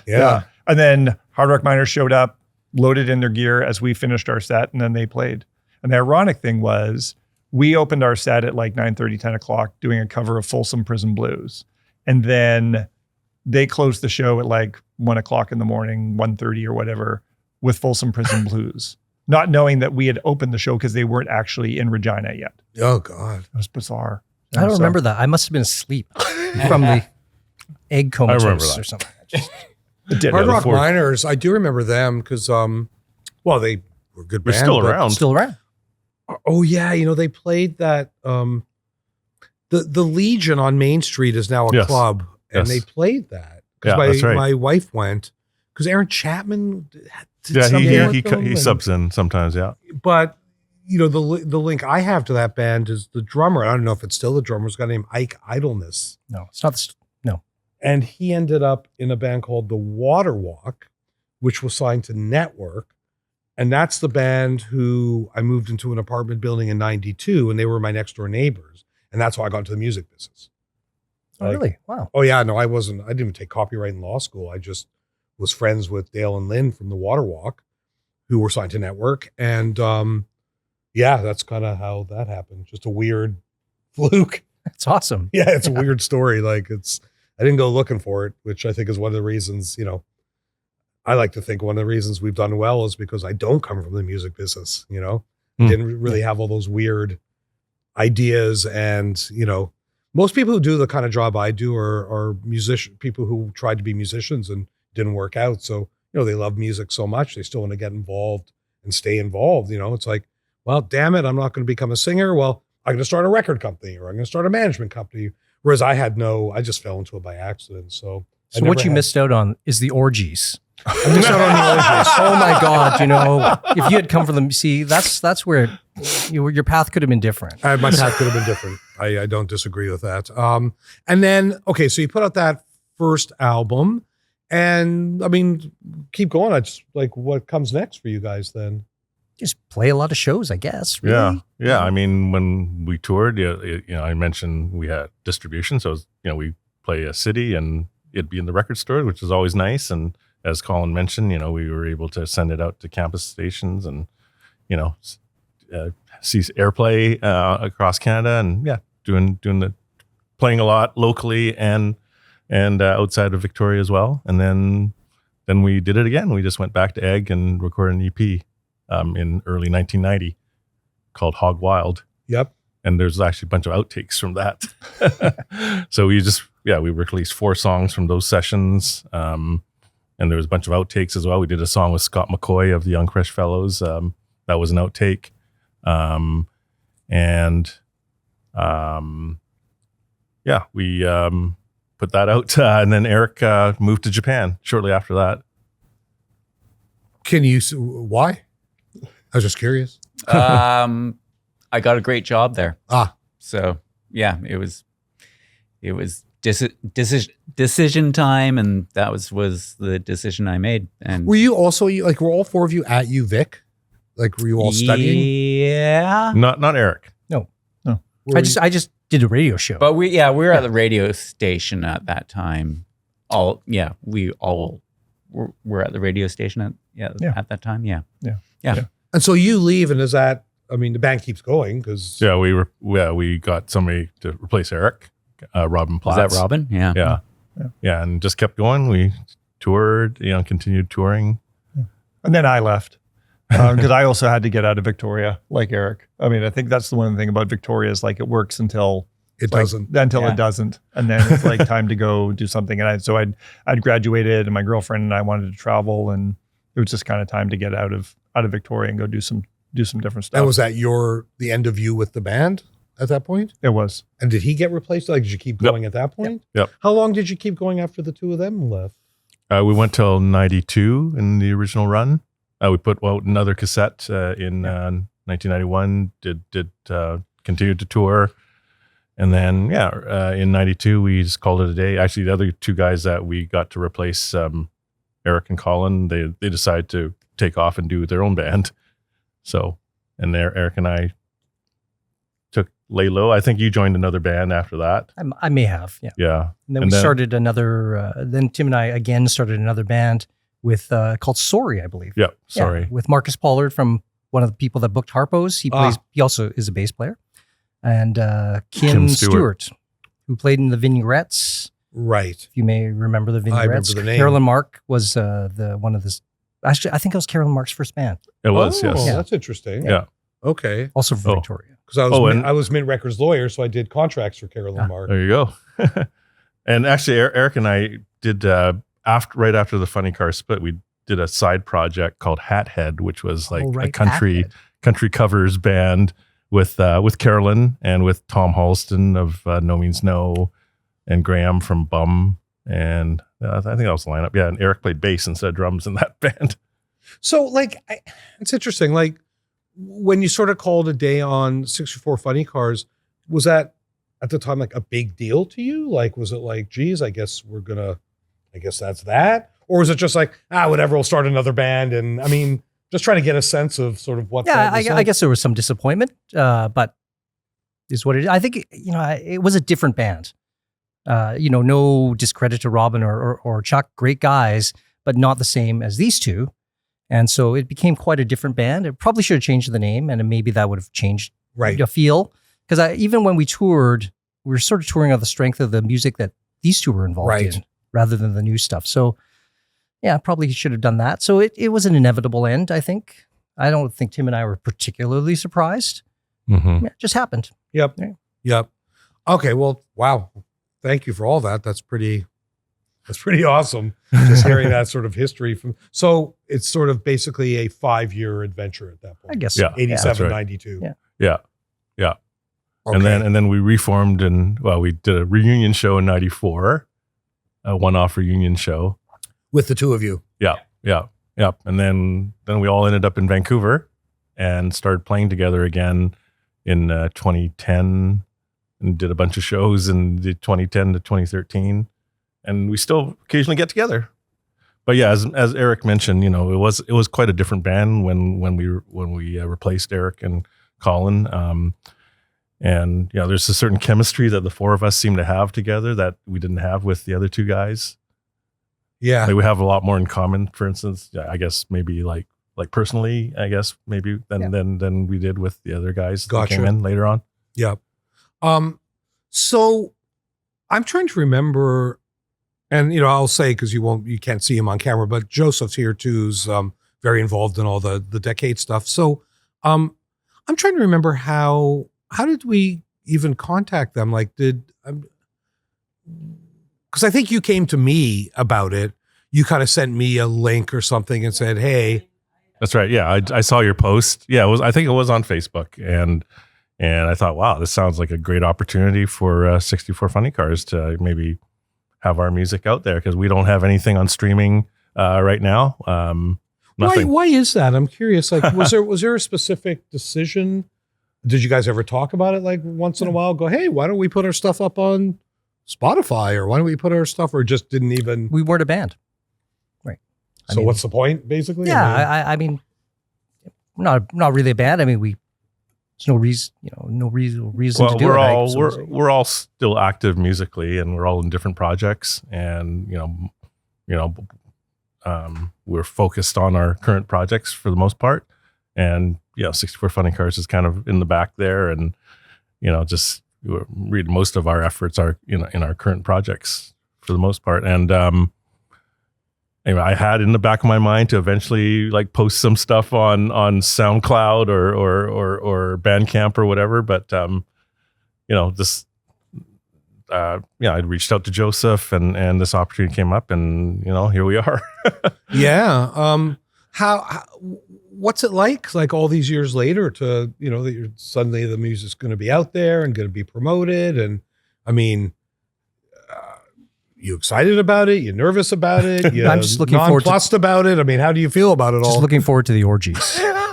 Yeah. And then Hard Rock Miners showed up, loaded in their gear as we finished our set, and then they played. And the ironic thing was we opened our set at like 9:30, 10 o'clock doing a cover of Folsom Prison Blues. And then they closed the show at like 1 o'clock in the morning, 1:30 or whatever, with Folsom Prison Blues, not knowing that we had opened the show because they weren't actually in Regina yet. Oh God. It was bizarre. I don't So- remember that. I must have been asleep from the egg remember comatose that. or something. It did. Hard the Rock fourth. Miners, I do remember them because, well, they were a good They're band. still but- around. Still around. Oh yeah, they played that. The Legion on Main Street is now a Yes. club, and Yes. they played that Yeah, because that's right. my wife went because Aaron Chapman did Yeah, something with he them, and- subs in sometimes. Yeah. But the link I have to that band is the drummer. I don't know if it's still the drummer. It's a guy named Ike Idleness. No, it's not. No. And he ended up in a band called The Water Walk, which was signed to Network. And that's the band who I moved into an apartment building in 92, and they were my next door neighbors. And that's how I got into the music business. Oh, Like- really? Wow. Oh yeah, no, I didn't even take copyright in law school. I just was friends with Dale and Lynn from The Water Walk, who were signed to Network. And yeah, that's kind of how that happened. Just a weird fluke. That's awesome. Yeah, it's a weird story. Like I didn't go looking for it, which I think is one of the reasons, I like to think one of the reasons we've done well is because I don't come from the music business, didn't really have all those weird ideas. And, most people who do the kind of job I do are people who tried to be musicians and didn't work out. So, they love music so much. They still want to get involved and stay involved. It's like, well, damn it, I'm not going to become a singer. Well, I'm going to start a record company or I'm going to start a management company. Whereas I just fell into it by accident. So What you missed out on is the orgies. I missed out on the orgies. Oh my God! If you had come from that's where your path could have been different. My path could have been different. I don't disagree with that. And then, okay, so you put out that first album and I mean, keep going. I just like what comes next for you guys then? Just play a lot of shows, I guess. Really. Yeah. Yeah. I mean, when we toured, I mentioned we had distribution. So, we play a city and it'd be in the record store, which is always nice. And as Colin mentioned, we were able to send it out to campus stations and, see airplay across Canada and playing a lot locally and outside of Victoria as well. And then we did it again. We just went back to Egg and recorded an EP in early 1990 called Hog Wild. Yep. And there's actually a bunch of outtakes from that. So we released 4 songs from those sessions. And there was a bunch of outtakes as well. We did a song with Scott McCoy of the Young Fresh Fellows. That was an outtake. We put that out. And then Eric moved to Japan shortly after that. Why? I was just curious. I got a great job there. So yeah, it was decision time, and that was the decision I made. And Were you also were all 4 of you at UVic? Like were you all studying? Yeah, Not Eric. Were I just did a radio show. but we were at the radio station at that time. We all were at the radio station at that time. Yeah. And so you leave, and the band keeps going because Yeah, we got somebody to replace Eric, Robin Was Platts. that Robin? Yeah. Yeah, and just kept going. We toured, continued touring. And then I left because I also had to get out of Victoria, like Eric. I mean, I think that's the one thing about Victoria is like it works until it doesn't. it doesn't, and then it's like time to go do something. And I'd graduated, and my girlfriend and I wanted to travel, and it was just kind of time to get out of Victoria and go do some different stuff. And was that the end of you with the band? at that point? It was. And did he get replaced? Like, did you keep going at that point? Yep. How long did you keep going after the two of them left? We went till 92 in the original run. We put out another cassette in 1991, continued to tour. And then, in 92, we just called it a day. Actually, the other two guys that we got to replace, Eric and Colin, they decided to take off and do their own band. So, and there, Eric and I took lay low. I think you joined another band after that. I may have, yeah. Yeah. And then we started another, then Tim and I again started another band with called Sorry, I believe. Yeah, Sorry. Yeah, with Marcus Pollard from one of the people that booked Harpo's. He also is a bass player. And Kim Stewart, who played in the Vignettes. Right. If you may remember the Vignettes. I remember the name. Carolyn Mark was one of the, actually, I think it was Carolyn Mark's first band. It was, yes. Yeah. That's interesting. Yeah. Okay. Also from Victoria. Because I was Mint Records lawyer, so I did contracts for Carolyn Mark. There you go. And actually, Eric and I did, right after the Funnycars split, we did a side project called Hat Head, which was like a country covers band with Carolyn and with Tom Halston of No Means No and Graham from Bum. And I think that was the lineup. Yeah. And Eric played bass instead of drums in that band. So like, it's interesting. Like when you sort of called a day on 64 Funnycars, was that at the time like a big deal to you? Like, was it like, geez, I guess that's that? Or was it just like, whatever, we'll start another band? And I mean, just trying to get a sense of sort of what. Yeah, I guess there was some disappointment, but is what it is. I think, it was a different band. No discredit to Robin or Chuck, great guys, but not the same as these two. And so it became quite a different band. It probably should have changed the name, and maybe that would have changed the feel. Because even when we toured, we were sort of touring on the strength of the music that these two were involved in, rather than the new stuff. So yeah, probably should have done that. So it was an inevitable end, I think. I don't think Tim and I were particularly surprised. Mm-hmm. Yeah, it just happened. Yep. Yeah. Yep. Okay. Well, wow. Thank you for all that. That's pretty awesome. Just hearing that sort of history so it's sort of basically a 5-year adventure at that point. I guess. Yeah. 87, right. 92. Yeah. Yeah. Yeah. Okay. And then we reformed we did a reunion show in 94, a one-off reunion show. With the two of you. Yeah. And then we all ended up in Vancouver and started playing together again in 2010 and did a bunch of shows in the 2010 to 2013. And we still occasionally get together. But yeah, as Eric mentioned, it was quite a different band when we replaced Eric and Colin. And there's a certain chemistry that the four of us seem to have together that we didn't have with the other two guys. Yeah. Like we have a lot more in common, for instance. I guess maybe like personally, I guess maybe than we did with the other guys that came in later on. Yeah. So I'm trying to remember, and I'll say because you can't see him on camera, but Joseph's here too, who's very involved in all the decade stuff. So I'm trying to remember how did we even contact them? Like because I think you came to me about it. You kind of sent me a link or something and said, "Hey." That's right. Yeah, I saw your post. Yeah, I think it was on Facebook, and I thought, wow, this sounds like a great opportunity for 64 Funnycars to maybe have our music out there because we don't have anything on streaming right now. Why is that? I'm curious. Like, was there a specific decision? Did you guys ever talk about it? Like once in a while, go, "Hey, why don't we put our stuff up on Spotify, or why don't we put our stuff?" Or just didn't even. We weren't a band, right? So what's the point, basically? Yeah, I mean, not really a band. I mean, there's no reason, no reason to do it. We're all still active musically, and we're all in different projects, and we're focused on our current projects for the most part, and 64 Funnycars is kind of in the back there, and just really most of our efforts are in our current projects for the most part, and anyway, I had in the back of my mind to eventually like post some stuff on SoundCloud or Bandcamp or whatever, but I'd reached out to Joseph and this opportunity came up, and here we are. Yeah. How what's it like all these years later to, that you're suddenly the music's going to be out there and going to be promoted? And I mean, you excited about it? You nervous about it? You I'm just looking forward to nonplussed about it. I mean, how do you feel about it all? just looking forward to the orgies.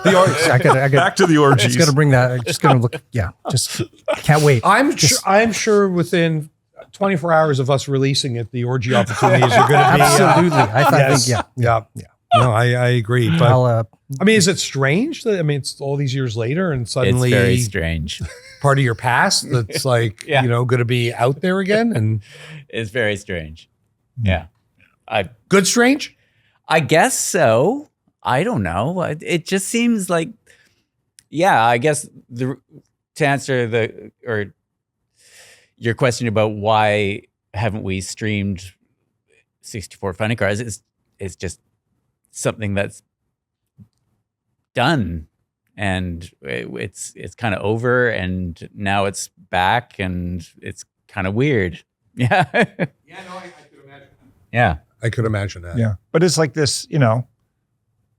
Back to the orgies. It's going to bring that. Just going to look. Yeah, just can't wait. I'm sure within 24 hours of us releasing it, the orgy opportunities are going to be Absolutely. I think, yeah. No, I agree. But I'll, I mean, is it strange that, I mean, it's all these years later and suddenly It's very strange. part of your past that's like, Yeah. going to be out there again? And It's very strange. Yeah. good strange? I guess so. I don't know. It just seems like, yeah, I guess to answer your question about why haven't we streamed 64 Funnycars, it's just something that's done, and it's kind of over, and now it's back, and it's kind of weird. Yeah. Yeah, no, I could imagine that. Yeah. I could imagine that. Yeah. But it's like this,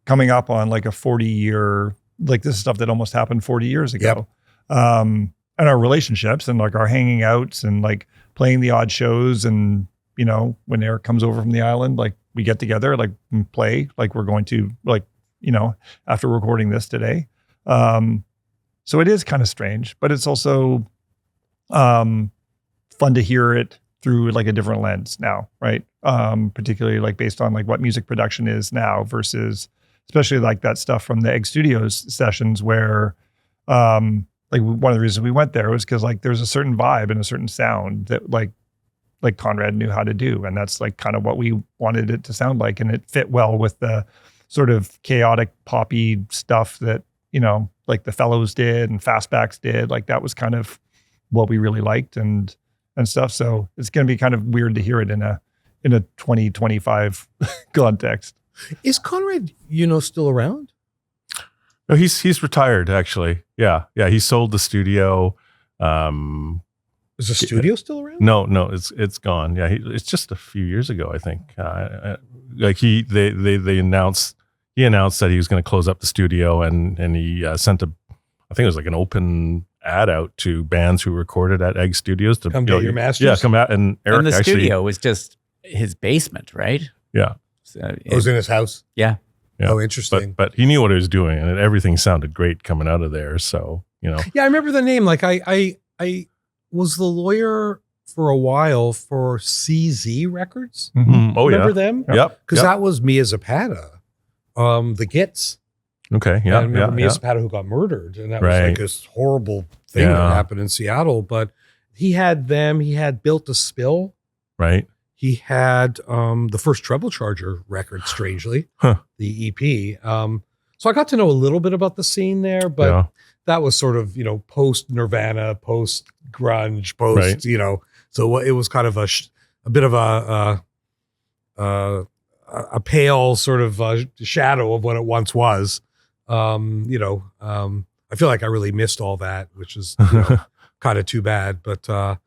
coming up on like a 40-year, like this is stuff that almost happened 40 years ago. And our relationships and like our hanging outs and like playing the odd shows. And, when Eric comes over from the island, like we get together, like and play, like we're going to like, after recording this today. So it is kind of strange, but it's also fun to hear it through like a different lens now, right? Particularly like based on like what music production is now versus especially like that stuff from the Egg Studios sessions where like one of the reasons we went there was because like there's a certain vibe and a certain sound that like Conrad knew how to do. And that's like kind of what we wanted it to sound like. And it fit well with the sort of chaotic poppy stuff that, like the Fellows did and Fastbacks did. Like that was kind of what we really liked and stuff. So it's going to be kind of weird to hear it in a 2025 context. Is Conrad, still around? No, he's retired actually. Yeah. He sold the studio. Is the studio still around? No, it's gone. Yeah, it's just a few years ago, I think. Like they announced that he was going to close up the studio, and he sent I think it was like an open ad out to bands who recorded at Egg Studios to Come get your masters? Yeah, come out. And Eric And the actually, studio was just his basement, right? yeah, So It was in his house. yeah. Yeah. Oh, interesting. but he knew what he was doing, and everything sounded great coming out of there. So Yeah, I remember the name. Like I was the lawyer for a while for CZ Records. Oh Remember yeah, them? yep, Because that was Mia Zapata, the Gits. okay, yeah, I remember Mia yeah. Zapata who got murdered, and that was Right. like this horrible thing that Yeah. happened in Seattle. But he had them. He had Built to Spill. Right. He had the first Treble Charger record, strangely, Huh. the EP. So I got to know a little bit about the scene there, but Yeah. that was sort of, post Nirvana, post grunge, post, Right. so it was kind of a bit of a pale sort of shadow of what it once was. I feel like I really missed all that, which is kind of too bad, but well,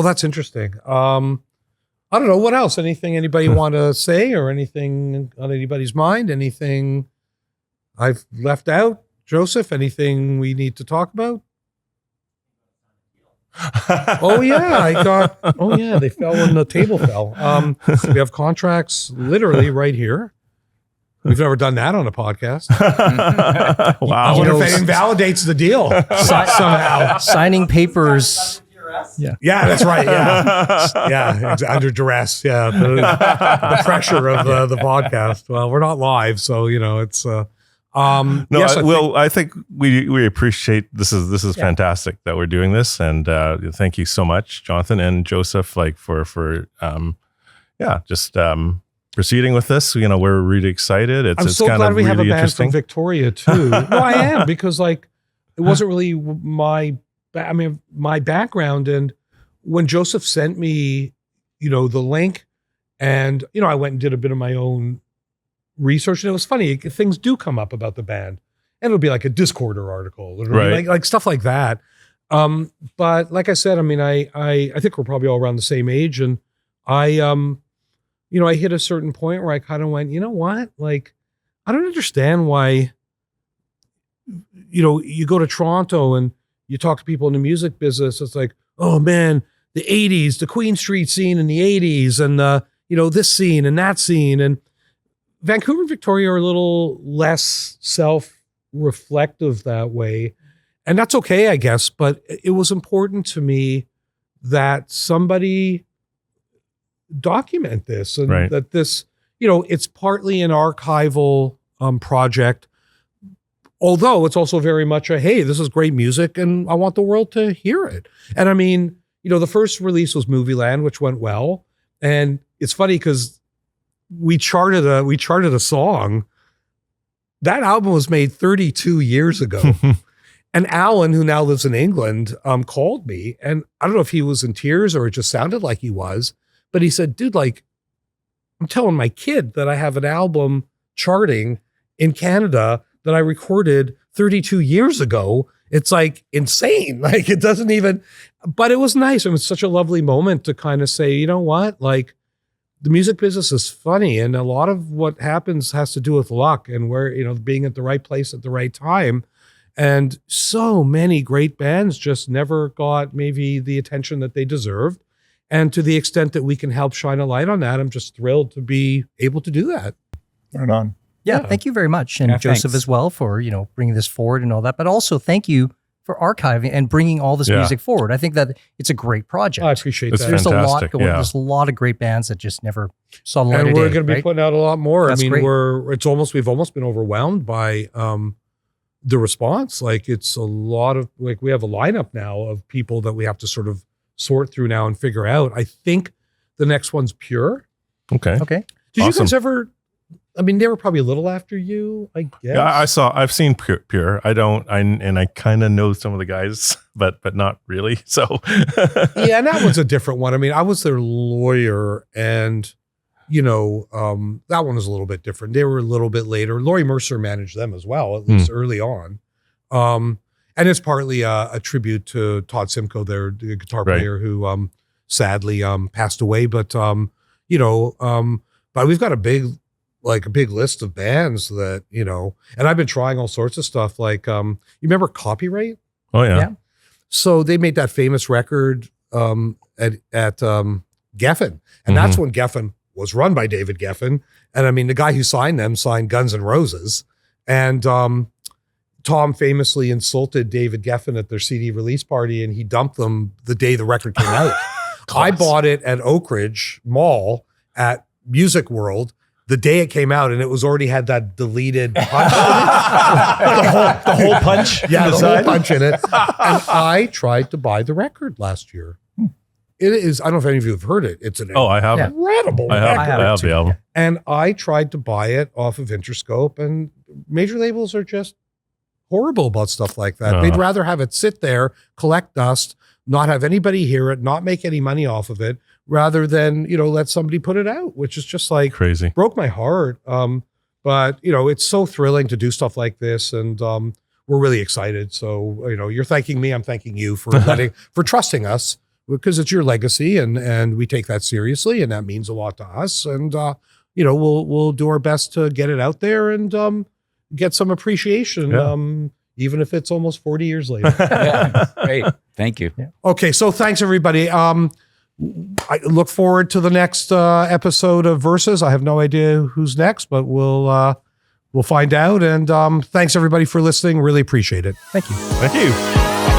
that's interesting. I don't know what else. Anything anybody want to say, or anything on anybody's mind? Anything I've left out? Joseph, anything we need to talk about? Oh yeah, they fell when the table fell. We have contracts literally right here. We've never done that on a podcast. I Wow. wonder if it invalidates the deal somehow. signing papers. Yeah, that's right. Yeah, it's under duress. Yeah, the pressure of the podcast. Well, we're not live, so it's. No, yes, I think we appreciate this is fantastic that we're doing this, and thank you so much, Jonathan and Joseph, for just proceeding with this. We're really excited. I'm It's so kind glad of we really have a band interesting. from Victoria too. No, I am, because it wasn't really my background. And when Joseph sent me, the link, and I went and did a bit of my own research, and it was funny. Things do come up about the band, and it'll be like a Discorder article, Right. like stuff like that. But like I said, I think we're probably all around the same age, and I hit a certain point where I kind of went, you know what, like, I don't understand why, you go to Toronto and you talk to people in the music business. It's like, oh man, the 80s, the Queen Street scene in the 80s, and this scene and that scene. And Vancouver and Victoria are a little less self-reflective that way. And that's okay, I guess. But it was important to me that somebody document this, and Right. that this, it's partly an archival project, although it's also very much a, hey, this is great music and I want the world to hear it. And I mean, the first release was Movie Land, which went well. And it's funny because we charted a song. That album was made 32 years ago. And Alan, who now lives in England, called me, and I don't know if he was in tears or it just sounded like he was, but he said, dude, like, I'm telling my kid that I have an album charting in Canada that I recorded 32 years ago. It's like insane. Like, it doesn't even, but it was nice. It was such a lovely moment to kind of say, you know what, like, the music business is funny, and a lot of what happens has to do with luck and where, being at the right place at the right time. And so many great bands just never got maybe the attention that they deserved. And to the extent that we can help shine a light on that, I'm just thrilled to be able to do that. Right on. Yeah, thank you very much. And Yeah, Joseph thanks. as well for, bringing this forward and all that. But also thank you for archiving and bringing all this Yeah. music forward. I think that it's a great project. I appreciate It's that. There's a lot fantastic, going. yeah. There's a lot of great bands that just never saw the light And of we're day, going to be right? putting out a lot more. That's I mean, great. we've almost been overwhelmed by the response. Like, it's a lot of, like, we have a lineup now of people that we have to sort of sort through now and figure out. I think the next one's Pure. Okay. Okay. Did you Awesome. guys ever, I mean, they were probably a little after you, I guess. Yeah, I've seen Pure. I kind of know some of the guys, but not really. So Yeah, and that was a different one. I mean, I was their lawyer, and that one was a little bit different. They were a little bit later. Laurie Mercer managed them as well, at least early on. And it's partly a tribute to Todd Simcoe, their guitar Right. player, who sadly passed away. But but we've got a big list of bands that, and I've been trying all sorts of stuff. Like, you remember Copyright? Oh yeah. Yeah. So they made that famous record at Geffen, and that's when Geffen was run by David Geffen. And I mean, the guy who signed them signed Guns N' Roses. And Tom famously insulted David Geffen at their CD release party, and he dumped them the day the record came out. I bought it at Oak Ridge Mall at Music World the day it came out, and it was already had that deleted punch. The whole punch. Yeah, on the the whole side. punch in it. And I tried to buy the record last year. It is, I don't know if any of you have heard it. It's an Oh, I have. Yeah. incredible I have. record. have I it have too. the album. And I tried to buy it off of Interscope, and major labels are just horrible about stuff like that. They'd rather have it sit there, collect dust, not have anybody hear it, not make any money off of it, rather than, let somebody put it out, which is just like, Crazy. broke my heart. But it's so thrilling to do stuff like this, and we're really excited. So you're thanking me, I'm thanking you for for trusting us, because it's your legacy, and we take that seriously, and that means a lot to us. And we'll do our best to get it out there and get some appreciation, Yeah. even if it's almost 40 years later. Yeah, great. Thank you. Okay, so thanks everybody. I look forward to the next episode of Versus. I have no idea who's next, but we'll find out. And thanks everybody for listening. Really appreciate it. Thank you. Thank you.